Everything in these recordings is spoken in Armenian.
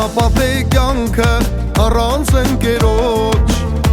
անապատե կյանքը առանց ընկերոջ,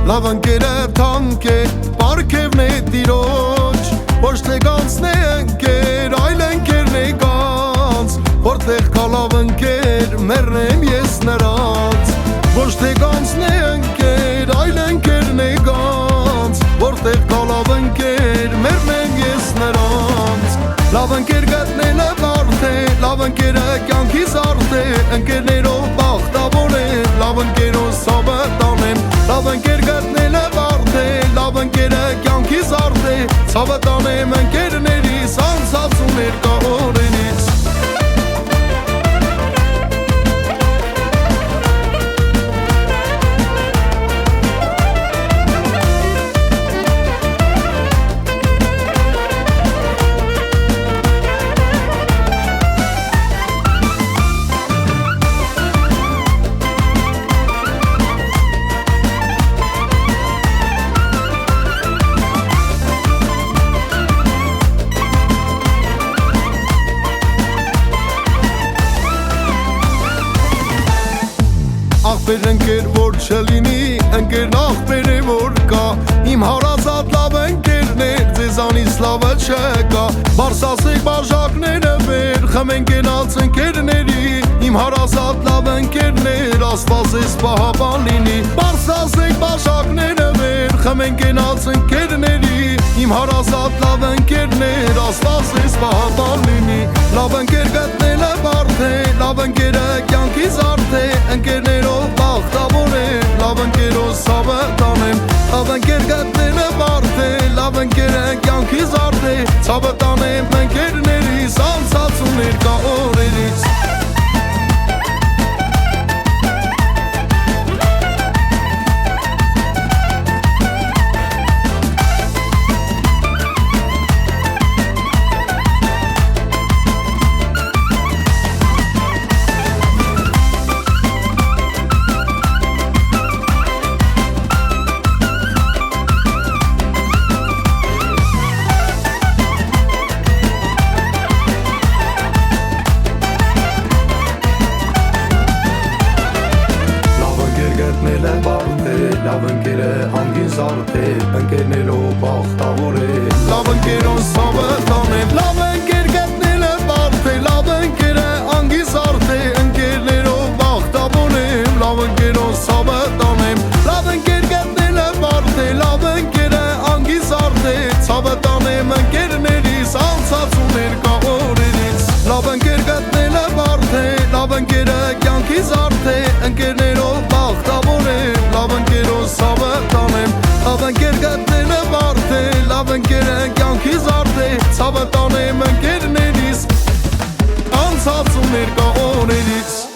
լավ ընկեր է թանկ է, պարգևն է տիրոջ, ոչ թե կանցն է ընկեր, այլ ընկերն է կանց, որտեղ կա լավ ընկեր, մեռնեմ ես նրանց, ոչ թե կանցն է ընկեր, այլ ընկերն է կանց, որտեղ կա լավ ընկեր, մեռնեմ ես նրանց, լավ ընկեր գտնելը բարդ է, լավ ընկերը կյանքի զարդ է, ընկերներով բախտավոր է, լավ ընկերով սավը տանեմ, լավ ընկեր գտնելը բարդ է, լավ ընկերը կյանքի զարդ է, սավը տանեմ ընկերներիս, անցած ու ներկա օրերից։ Ախպեր ընկեր որ չլինի, ընկերն ախպեր է որ կա, իմ հարազատ լավ ընկերներ, ձեզանից լավը չկա, բարսասեք բաժակները վեր, խմենք ենած ընկերների, իմ հարազատ լավ ընկերներ, աստված ես պահապան լինի, բարսասեք բաժակները վեր, խմենք ենած ընկերների, իմ հարազատ լավ ընկերներ, աստված ես պահապան լինի, լավ ընկեր գտնելը բարդ է, լավ ընկերը կյանքի զարդ է, ընկերներով բախտավոր է, լավ ընկերով սավը տանեմ, լավ ընկեր գտնելը բարդ է, լավ ընկերը կյանքի զարդ է, սավը տանեմ ընկերներիս, անցած ու ներկա օրերից։ Լավ ընկերը անգին զարդ է, ընկերներով բախտավոր է, լավ ընկերով սավը տանեմ, լավ ընկեր գտնելը բարդ է, լավ ընկերը անգին զարդ է, ընկերներով բախտավոր եմ, լավ ընկերով սավը տանեմ, լավ ընկեր գտնելը բարդ է, լավ ընկերը անգին զարդ է, սավը տանեմ ընկերներիս, անցած ու ներկա օրերից, լավ ընկեր գտնելը բարդ է, լավ ընկերը կյանքի զարդ է, ընկերներով բախտավոր եմ, լավ ընկերով սավը տանեմ, լավ ընկեր գտնելը բարդ է, լավ ընկերը կյանքի զարդ է, սավը տանեմ ընկերներիս, անցած ու ներկա օրերից։